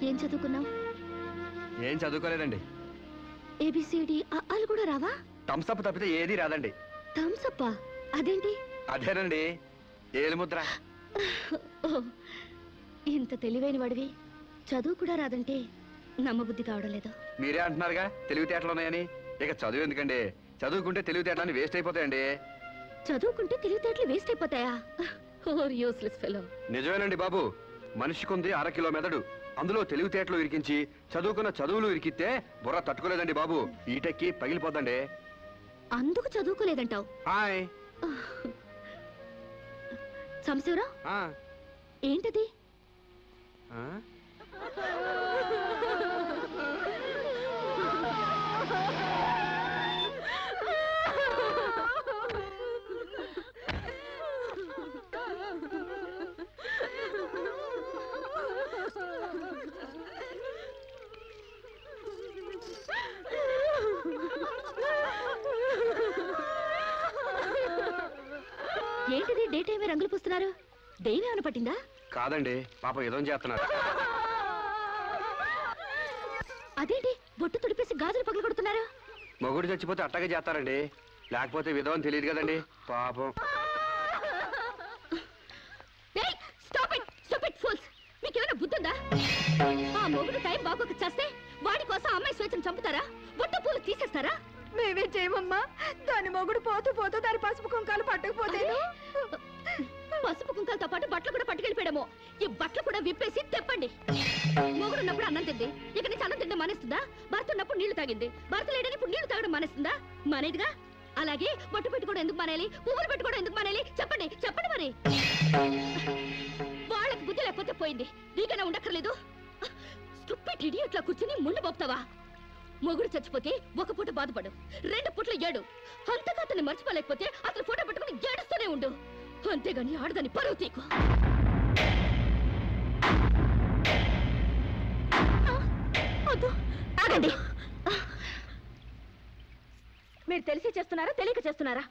ఏం చదువుకున్నావు? ఏం చదువుకోలేదండి. ఏబిసిడి అలు కూడా రావా? థమ్స్అప్ తప్పితే ఏది రాదండి. థమ్స్అప్ అదేంటి? అదేనండి ఏలుముద్ర. ఇంత తెలివైన వాడివి చదువు కూడా రాదంటే నమ్మబుద్ధి కావడం లేదు. మీరే అంటున్నారుగా తెలివితేటలు ఉన్నాయని. ఇక చదువు ఎందుకండి? చదువుకుంటే తెలివితేటలని వేస్ట్ అయిపోతాయండి. చదువుకుంటే తెలివితేటలు వేస్ట్ అయిపోతాయా? Useless fellow. నిజమేనండి బాబు. మనిషికుంది 1/2 కిలో మెదడు. అందులో తెలివితేటలు ఇరికించి చదువుకున్న చదువులు ఇరికితే బుర్ర తట్టుకోలేదండి బాబు. ఈటెక్కి పగిలిపోద్దండి. అందుకు చదువుకోలేదంటావు? హాయ్ సంశివరావు, ఏంటది? ఏంటిది డే టైమే రంగులు పూస్తున్నారు? దెయ్యం ఏమైనా పట్టిందా? కాదండి, పాపం ఏదో చేస్తున్నారు. అదేంటి బొట్టు తుడిపేసి గాజులు పగలు కొడుతున్నారు? మొగుడు చచ్చిపోతే అట్టగా చేస్తారండి. లేకపోతే విధవని తెలియదు కదండి పాపం. మీకేమైనా బుద్ధుందా? ఆ మొగుడు టైం బాగోక చేస్తే వాడి కోసం అమ్మాయి స్వేచ్ఛను చంపుతారా? బొట్టు పూలు తీసేస్తారా? మేమే చేయమమ్మా. దాని మొగుడు పోతూ పోతూ దాని పసుపు కుంకాలు పట్టుకుపోతే పసుపు కుంకాలతో పాటు బట్టలు కూడా పట్టుకెళ్ళిపోయాము. ఈ బట్టలు కూడా విప్పేసి తెప్పండి. మొగుడు ఉన్నప్పుడు అన్నం తింది, ఇక నుంచి అన్నం తింటే మానేస్తుందా? భర్త ఉన్నప్పుడు నీళ్లు తాగింది, భర్త లేడని ఇప్పుడు నీళ్లు తాగడం మానేస్తుందా? మానేదిగా. అలాగే బొట్టు పెట్టుకోవడం ఎందుకు మానేయాలి? పువ్వులు పెట్టుకోవడం ఎందుకు మానేయాలి? చెప్పండి చెప్పండి. మరి వాళ్ళకి బుద్ధి లేకపోతే పోయింది, నీకైనా ఉండక్కర్లేదు. స్టూపిడ్ ఇడియట్లా కూర్చుని ముందు పోపుతావా? మొగుడు చచ్చిపోతే ఒక పూట బాధపడు, 2 పూటలు ఏడు. అంతగా అతన్ని మర్చిపోలేకపోతే అతను ఫోటో పెట్టుకుని ఏడుస్తూనే ఉండు. అంతేగాని ఆడదాన్ని పరువు తీకు. ఆగండి. మీరు తెలిసి చేస్తున్నారా తెలియక చేస్తున్నారా?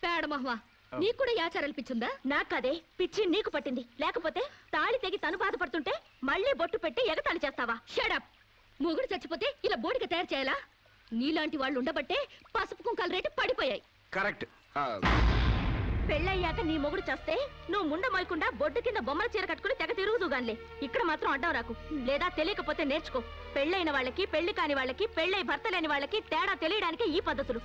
పేడ మహ్వా, నీకు కూడా ఈ ఆచారాలు పిచ్చుందా? నాకదే పిచ్చి నీకు పట్టింది. లేకపోతే తాళి తెగి తను బాధపడుతుంటే మళ్ళీ బొట్టు పెట్టి ఎగతాళి చేస్తావా? షడప్. మొగుడు చచ్చిపోతే ఇలా బోడిగా తయారు చేయాలా? నీలాంటి వాళ్ళు ఉండబట్టే పసుపు కుంకాల రేటు పడిపోయాయి. కరెక్ట్. పెళ్ళయ్యాక నీ మొగుడు చేస్తే నువ్వు ముండ మోయకుండా బొడ్డు కింద బొమ్మల చీర కట్టుకుని తెగ తిరుగుదుగాన్లే. ఇక్కడ మాత్రం అడ్డం రాకు. లేదా తెలియకపోతే నేర్చుకో. పెళ్ళైన వాళ్ళకి, పెళ్లి కాని వాళ్ళకి, పెళ్ళై భర్త లేని వాళ్ళకి తేడా తెలియడానికి ఈ పద్ధతులు.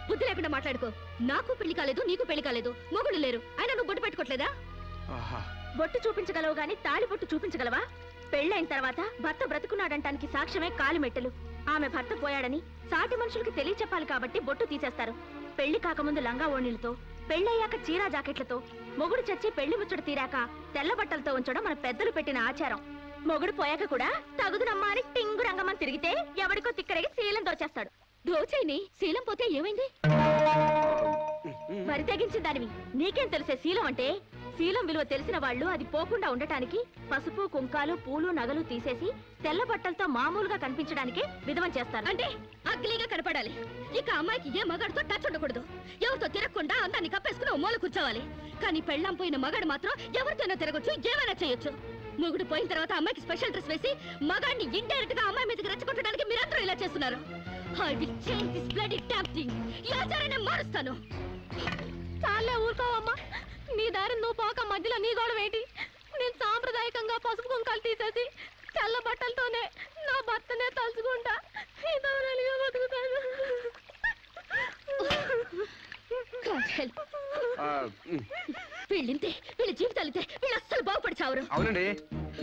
బుద్ధి లేకుండా మాట్లాడుకో. నాకు పెళ్లి కాలేదు, నీకు పెళ్లి కాలేదు, మొగుడు లేరు, అయినా నువ్వు బొట్టు పెట్టుకోవట్లేదా? బొట్టు చూపించగలవు గాని తాళి బొట్టు చూపించగలవా? పెళ్ళైన తర్వాత భర్త బ్రతుకున్నాడంటానికి సాక్ష్యమే కాలిమెట్టెలు. ఆమె భర్త పోయాడని సాటి మనుషులకి తెలియచెప్పాలి కాబట్టి బొట్టు తీసేస్తారు. పెళ్లి కాకముందు లంగా ఓణీలతో, పెళ్ళయ్యాక చీరా జాకెట్లతో, మొగుడు చచ్చి పెళ్లి ముచ్చట తీరాక తెల్ల బట్టలతో ఉంచడం మన పెద్దలు పెట్టిన ఆచారం. మొగుడు పోయాక కూడా తగుదునమ్మా అని టింగు రంగమని తిరిగితే ఎవడికో తిక్కరగి శీలం దోచేస్తాడు. దోచేయని శీలం పోతే ఏమైంది? మరి తెగించిన దానివి నీకేం తెలిసే శీలం అంటే? శీలం విలువ తెలిసిన వాళ్ళు అది పోకుండా ఉండటానికి పసుపు కుంకాలు పూలు నగలు తీసేసి తెల్ల బట్టలతో మామూలుగా కనిపించడానికే విధవం చేస్తారు. అంటే అగ్లీగా కనపడాలి. ఇక అమ్మాయికి ఏ మగాడితో టచ్ ఉండకూడదు. ఎవరితో తిరగకుండా అందాన్ని కప్పేసుకుని మూల కూర్చోవాలి. కానీ పెళ్ళం పోయిన మగాడు మాత్రం ఎవరితోనో తిరగొచ్చు, ఏమైనా చేయొచ్చు. మొగుడు పోయిన తర్వాత అమ్మాయికి స్పెషల్ డ్రెస్ వేసి మగాడిని ఇండైరెక్ట్ గా అమ్మాయి మీదకి రెచ్చగొట్టడానికి మీరందరూ ఇలా చేస్తున్నారు. I will change this bloody damn thing. ఈ ఆచారాన్ని మారుస్తాను. చాలే ఊరుకోవమ్మా. నీ దారి నువ్వు పోక మధ్యలో నీ గొడవ ఏంటి? నేను సాంప్రదాయకంగా పసుపు కుంకాలు తీసేసి తెల్ల బట్టలతోనే నా భర్తనే తలుచుకుంటా బతుకుతాను. వీళ్ళింతే, వీళ్ళ జీవితాలితే, వీళ్ళు అస్సలు బాగుపడి చావరు. అవునండి,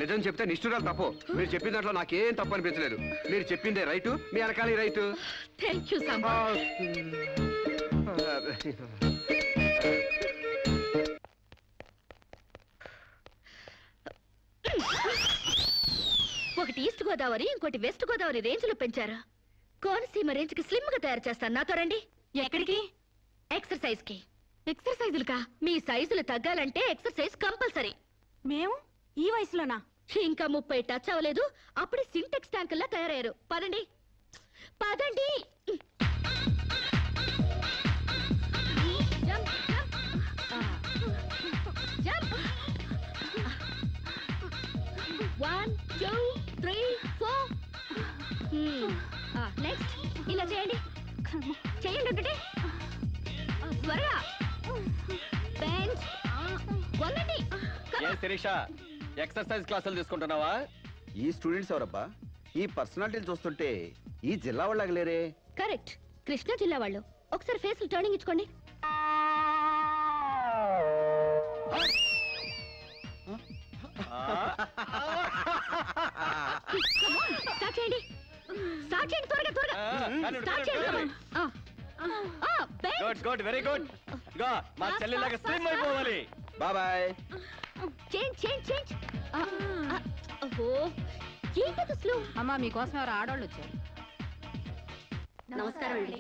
నిజం చెప్తే నిష్ఠురాలు తప్పు. మీరు చెప్పిన దాంట్లో నాకేం తప్పు అనిపించలేదు. మీరు చెప్పిందే రైటు, మీ వెనకాల రైటు. Thank you Samba. ఒకటి ఈస్ట్ గోదావరి, ఇంకోటి వెస్ట్ గోదావరి రేంజ్ లో పెంచారు. కోనసీమ రేంజ్ కి స్లిమ్ గా తయారు చేస్తాను. నాతో రండి. ఎక్కడికి? ఎక్సర్సైజ్ కి. ఎక్సర్సైజులుగా? మీ సైజులు తగ్గాలంటే ఎక్సర్సైజ్ కంపల్సరీ. మేము ఈ వయసులోనా? ఇంకా 30 టచ్ అవ్వలేదు, అప్పుడే సింటెక్స్ ట్యాంకుల్లా తయారయ్యారు. పదండి పదండి. Jump. 1, 2, 3. 3 4 నెక్స్ట్ ఇలా చేయండి చేయండి త్వరగా బెంచ్ వంగండి శిరీష ఎక్సర్సైజ్ క్లాసులు తీసుకుంటున్నావా? ఈ స్టూడెంట్స్ ఎవరబ్బా? ఈ పర్సనాలిటీలు చూస్తుంటే ఈ జిల్లా వాళ్ళకి లేరే. కరెక్ట్, కృష్ణా జిల్లా వాళ్ళు. ఒకసారి ఫేస్ టర్నింగ్ ఇచ్చుకోండి. స్టార్ట్ చేయండి త్వరగా స్టార్ట్ చేయండి. Good good very good. మా చెల్లిలాగా స్లిమ్ అయిపోవాలి. బాయ్. చేంజ్ ఓహో ఏంటది స్లో. అమ్మా మీకోసం ఎవరు ఆడవాళ్ళు వచ్చారు. నమస్కారం అండి.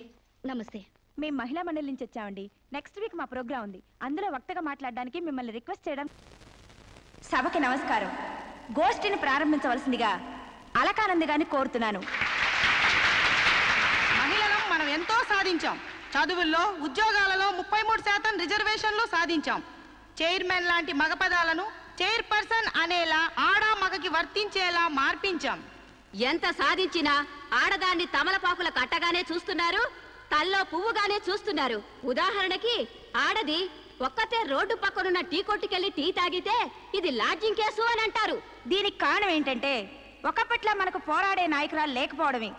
నమస్తే. మేము మహిళా మండలి నుంచి వచ్చామండి. నెక్స్ట్ వీక్ మా ప్రోగ్రామ్ ఉంది. అందులో వక్తగా మాట్లాడడానికి మిమ్మల్ని రిక్వెస్ట్ చేయడం. సభకి నమస్కారం. గోష్ఠిని ప్రారంభించవలసిందిగా అలకానంది గారిని కోరుతున్నాను. మహిళలం మనం ఎంతో సాధించాం. చదువుల్లో ఉద్యోగాలలో 33% రిజర్వేషన్లు సాధించాం. చైర్మన్ లాంటి మగ పదాలను చైర్పర్సన్ అనేలా ఆడ మగకి వర్తించేలా మార్పించాం. ఎంత సాధించినా ఆడదాన్ని తమలపాకుల కట్టగానే చూస్తున్నారు, తల్లో పువ్వుగానే చూస్తున్నారు. ఉదాహరణకి ఆడది ఒక్కతే రోడ్డు పక్కనున్న టీ కొట్టుకెళ్లి టీ తాగితే ఇది లాడ్జింగ్ కేసు అని అంటారు. దీనికి కారణం ఏంటంటే ఒకప్పట్లా మనకు పోరాడే నాయకురాలు లేకపోవడమే.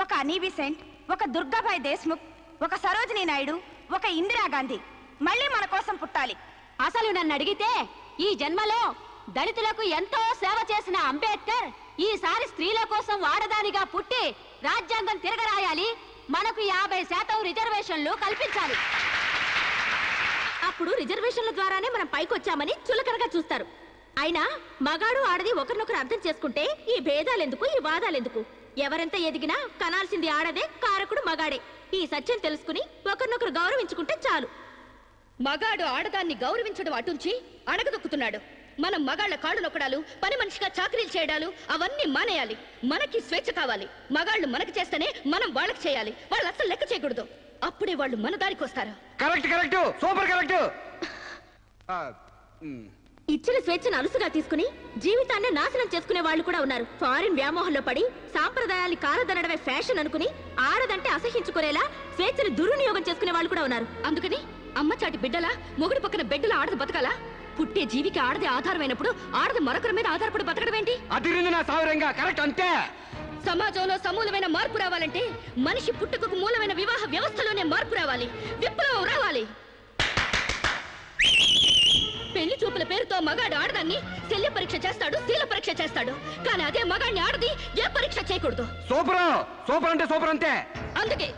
ఒక అనీ బెసెంట్, ఒక దుర్గాబాయ్ దేశ్ముఖ్, ఒక సరోజినీ నాయుడు, ఒక ఇందిరాగాంధీ మళ్ళీ మన కోసం పుట్టాలి. అసలు నన్ను అడిగితే ఈ జన్మలో దళితులకు ఎంతో సేవ చేసిన అంబేద్కర్ ఈసారి స్త్రీల కోసం ఆడదానిగా పుట్టి రాజ్యాంగం తిరగరాయాలి, మనకు 50% రిజర్వేషన్లు కల్పించాలి. అప్పుడు రిజర్వేషన్ల ద్వారానే మనం పైకొచ్చామని చులకనగా చూస్తారు. అయినా మగాడు ఆడది ఒకరినొకరు అర్థం చేసుకుంటే ఈ భేదాలెందుకు, ఈ వాదాలెందుకు? ఎవరెంత ఎదిగినా కనాల్సింది ఆడదే, కారకుడు మగాడే. ఈ సత్యం తెలుసుకుని ఒకరినొకరు గౌరవించుకుంటే చాలు. మగాడు ఆడదాన్ని గౌరవించడం అటుంచి అణగదొక్కుతున్నాడు. మనం మగాళ్ల కాళ్ళు నొక్కడాలు, పని మనిషిగా చాకరీలు చేయడాలు అవన్నీ మానేయాలి. మనకి స్వేచ్ఛ కావాలి. మగాళ్ళు మనకి చేస్తేనే మనం వాళ్ళకి చేయాలి. వాళ్ళు అసలు లెక్క చేయకూడదు. అప్పుడే వాళ్ళు మన దారికి వస్తారు. Correct super correct. ఇచ్చిన స్వేచ్ఛను అలుసుగా తీసుకుని జీవితాన్ని నాశనం చేసుకునే వాళ్ళు కూడా ఉన్నారు. ఫారిన్ వ్యామోహంలో పడి సాంప్రదాయాన్ని కాలదనడమే ఫ్యాషన్ అనుకుని ఆడదంటే అసహించుకునేలా స్వేచ్ఛను దుర్వినియోగం చేసుకునే వాళ్ళు కూడా ఉన్నారు. అందుకని అమ్మ చాటి బిడ్డలా మొగుడు పక్కన బిడ్డలా ఆడది బతకాలా? పుట్టే జీవికి ఆడది ఆధారమైనప్పుడు ఆడది మరొకరి మీద ఆధారపడి బతకడం ఏంటి? అదిరింది నా సావరంగా. కరెక్ట్ అంతే. సమాజంలో సమూలమైన మార్పు రావాలంటే మనిషి పుట్టుకకు మూలమైన వివాహ వ్యవస్థలోనే మార్పు రావాలి, విప్లవం రావాలి. పెళ్లి చూపుల పేరుతో మగాడు ఆడదాన్ని శల్య పరీక్ష చేస్తాడు, శీల పరీక్ష చేస్తాడు. కానీ అదే మగాడిని ఆడది ఏ పరీక్ష చేయకూడదు. సూపర్ అంటే సూపర్ అంతే. అందుకే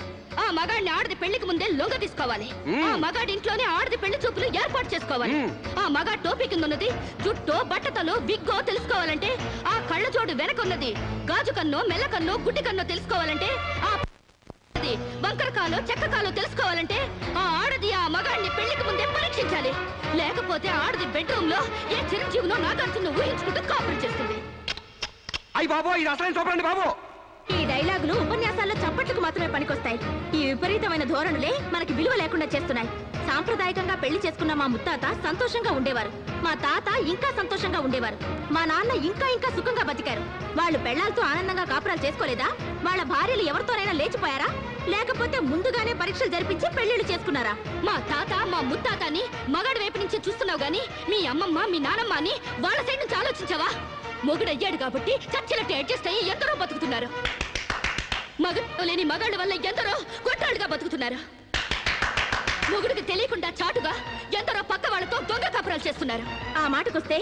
ఆ మగాడిని ఆడది పెళ్లికి ముందే లొంగ తీసుకోవాలి. ఆ మగాడి ఇంట్లోనే ఆడది పెళ్లి చూపులు ఏర్పాటు చేసుకోవాలి. ఆ మగాడి టోపీ కింద ఉన్నది జుట్టో, బట్టతలో, విగ్గో తెలుసుకోవాలంటే, ఆ కళ్ళ జోడు వెనకున్నది గాజు కన్నో, మెల్ల కన్నో, గుడ్డి కన్నో తెలుసుకోవాలంటే, ఆ వంకరకాలో, చెక్కకాలో తెలుసుకోవాలంటే ఆ ఆడది ఆ మగాడిని పెళ్లికి ముందే పరీక్షించాలి. లేకపోతే ఆడది బెడ్రూమ్ లో ఏ చిరంజీవినో నాగార్జున ఊహించుకుంటూ కాపురం చేస్తుంది. అయ్యి బాబు, ఇది అసలైన సూపర్ అండి బాబు. ఈ డైలాగులు ఉపన్యాసాల్లో చప్పట్లకు మాత్రమే పనికొస్తాయి. ఈ విపరీతమైన ధోరణులే మనకి విలువ లేకుండా చేస్తున్నాయి. సాంప్రదాయకంగా పెళ్లి చేసుకున్న మా ముత్తాత సంతోషంగా ఉండేవారు. మా తాత ఇంకా సంతోషంగా ఉండేవారు. మా నాన్న ఇంకా సుఖంగా బతికారు. వాళ్ళు పెళ్లాలతో ఆనందంగా కాపురాలు చేసుకోలేదా? వాళ్ళ భార్యలు ఎవరితోనైనా లేచిపోయారా? లేకపోతే ముందుగానే పరీక్షలు జరిపించి పెళ్లిళ్ళు చేసుకున్నారా? మా తాత, మా ముత్తాతని మగాడి వైపు నుంచి చూస్తున్నావు గాని మీ అమ్మమ్మ, మీ నానమ్మ అని వాళ్ళ సైడ్ నుంచి ఆలోచించావా? మొగుడయ్యాడు కాబట్టి చచ్చినట్టు అడ్జస్ట్ అయ్యి ఎందరో బతుకుతున్నారు. మగ లేని మగాళ్ళ వల్ల ఎందరో కొట్టాళ్ళుగా బతుకుతున్నారు. మొగుడికి తెలియకుండా చాటుగా ఎందరో పక్క వాళ్ళతో దొంగ కాపురాలు చేస్తున్నారు. ఆ మాటకొస్తే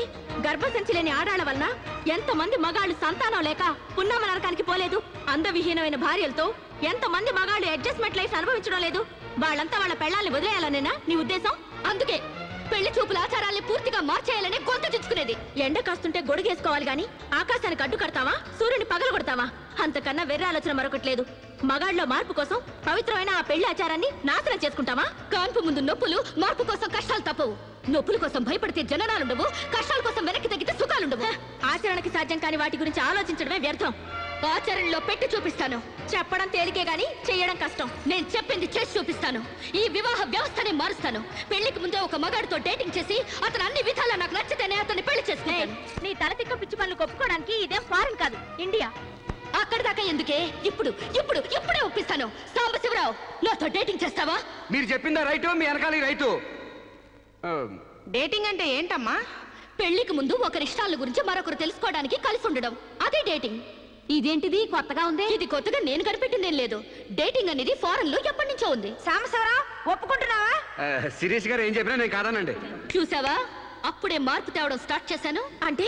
గర్భసంచి లేని ఆడాళ్ల వలన ఎంతమంది మగాళ్ళు సంతానం లేక పున్నామ నరకానికి పోలేదు? అందవిహీనమైన భార్యలతో ఎంతమంది మగాళ్ళు అడ్జస్ట్మెంట్ లైఫ్ అనుభవించడం లేదు? వాళ్ళంతా వాళ్ళ పెళ్ళాల్ని వదిలేయాలనేనా నీ ఉద్దేశం? అందుకే పెళ్లి చూపుల ఆచారాల్ని పూర్తిగా మార్చేయాలని గొంతు చుచ్చుకునేది. ఎండ కాస్తుంటే గొడుగేసుకోవాలి గాని ఆకాశానికి అడ్డు కడతావా? సూర్యుని పగలు కొడతావా? అంతకన్నా వెర్ర ఆలోచన మరొకట్లేదు. మగాళ్ళలో మార్పు కోసం పవిత్రమైన ఆ పెళ్లి ఆచారాన్ని నాశనం చేసుకుంటావా? కాన్పు ముందు నొప్పులు, మార్పు కోసం కష్టాలు తప్పవు. నొప్పుల కోసం భయపడితే జననాలుండవు, కష్టాల కోసం వెనక్కి తగ్గితే సుఖాలుండవు. ఆచరణకి సాధ్యం కాని వాటి గురించి ఆలోచించడమే వ్యర్థం. ఆచరణలో పెట్టి చూపిస్తాను. చెప్పడం తేలికే గాని చెయ్యడం కష్టం. నేను చెప్పింది చేసి చూపిస్తాను. ఈ వివాహ వ్యవస్థని మారుస్తాను. పెళ్లికి ముందే ఒక మగాడితో డేటింగ్ చేసి అతను అన్ని విధాలా నాకు నచ్చితేనే అతన్ని పెళ్లి చేసుకుంటాను. నీ తల తిక్క పిచ్చి పనులు ఒప్పుకోవడానికి ఇదేం ఫారెన్ కాదు, ఇండియా. అక్కడి దాకా ఎందుకే? ఇప్పుడే ఒప్పిస్తాను. సాంబశివరావు, నాతో డేటింగ్ చేస్తావా? మీరు చెప్పిందా రైటు, మీ వెనకాల రైటు. డేటింగ్ అంటే ఏంటమ్మా? పెళ్లికి ముందు ఒకరి ఇష్టాల గురించి మరొకరు తెలుసుకోవడానికి కలిసి ఉండడం, అదే డేటింగ్. ఇదేంటిది కొత్తగా ఉంది? ఇది కొత్తగా నేను కనిపెట్టిందేం లేదు. డేటింగ్ అనేది ఫారెన్ లో ఎప్పటి నుంచో ఉంది. సాంబశివరావు, ఒప్పుకుంటున్నావా? శిరీష్ గారు ఏం చెప్పినా నేను కాదానండి. చూసావా, అప్పుడే మార్పు తేవడం స్టార్ట్ చేశాను. అంటే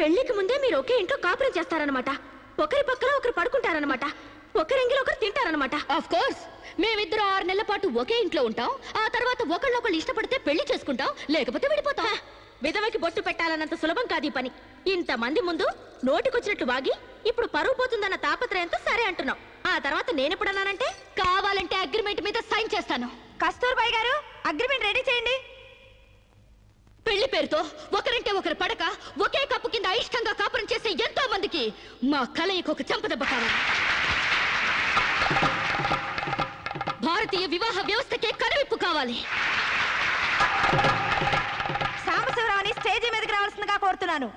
పెళ్లికి ముందే మీరు ఒకే ఇంట్లో కాపురం చేస్తారనమాట. ఒకరి పక్కన ఒకరు పడుకుంటారనమాట. ఒకరింగిలో ఒకరు తింటారనమాట. ఆఫ్ కోర్స్, మేమిద్దరు 6 నెలల పాటు ఒకే ఇంట్లో ఉంటాం. ఆ తర్వాత ఒకళ్ళొకళ్ళు ఇష్టపడితే పెళ్లి చేసుకుంటాం, లేకపోతే విడిపోతాం. విధవకి బొట్టు పెట్టాలన్నంత సులభం కాదు ఈ పని. ఇంతమంది ముందు నోటికొచ్చినట్టు వాగి ఇప్పుడు పరువు పోతుందన్న తాపత్రయంతో సరే అంటున్నాం. ఆ తర్వాత నేనెప్పుడన్నానంటే కావాలంటే అగ్రిమెంట్ మీద సైన్ చేస్తాను. కస్తూర్బాయ్ గారు, అగ్రిమెంట్ రెడీ చేయండి. పెళ్లి పేరుతో ఒకరంటే ఒకరు పడక ఒకే కప్పు కింద అయిష్టంగా కాపురం చేసే ఎంతో మందికి మా కలయికి ఒక చెంపదెబ్బ కావాలి. భారతీయ వివాహ వ్యవస్థకే కనువిప్పు కావాలి. సాంబశివరావుని స్టేజీ మీదకి రావాల్సిందిగా కోరుతున్నాను.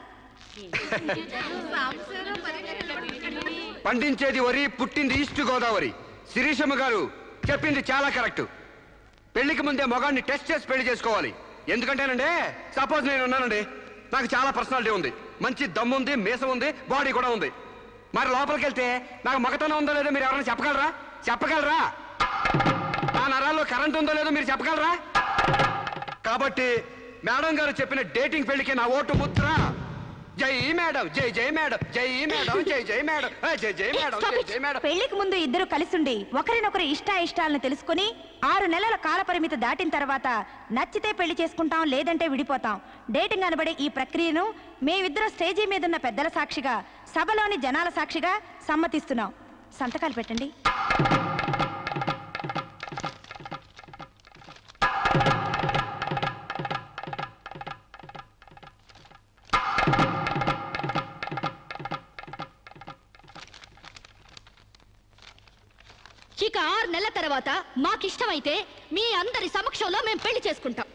పండించేది వరి, పుట్టింది ఈస్ట్ గోదావరి. శిరీషమ్మ గారు చెప్పింది చాలా కరెక్ట్. పెళ్లికి ముందే మొగాన్ని టెస్ట్ చేసి పెళ్లి చేసుకోవాలి. ఎందుకంటేనండి, సపోజ్ నేను ఉన్నానండి, నాకు చాలా పర్సనాలిటీ ఉంది, మంచి దమ్ము ఉంది, మీసం ఉంది, బాడీ కూడా ఉంది. మరి లోపలికి వెళ్తే నాకు మగతనం ఉందో లేదో మీరు ఎవరైనా చెప్పగలరా? నా నరాల్లో కరెంట్ ఉందో లేదో మీరు చెప్పగలరా? కాబట్టి మేడం గారు చెప్పిన డేటింగ్ పెళ్లికి నా ఓటు ముద్ర. జై మేడం, జై జై మేడం, జై మేడం, జై జై మేడం, జై జై మేడం, జై జై మేడం. పెళ్లికి ముందు ఇద్దరు కలిసుండి ఒకరినొకరు ఇష్టాయిష్టాలను తెలుసుకుని 6 నెలల కాల పరిమితి దాటిన తర్వాత నచ్చితే పెళ్లి చేసుకుంటాం, లేదంటే విడిపోతాం. డేటింగ్ అనబడే ఈ ప్రక్రియను మేమిద్దరం స్టేజీ మీదున్న పెద్దల సాక్షిగా, సభలోని జనాల సాక్షిగా సమ్మతిస్తున్నాం. సంతకాలు పెట్టండి. ఇక 6 నెలల తర్వాత మాకిష్టమైతే మీ అందరి సమక్షంలో మేము పెళ్లి చేసుకుంటాం.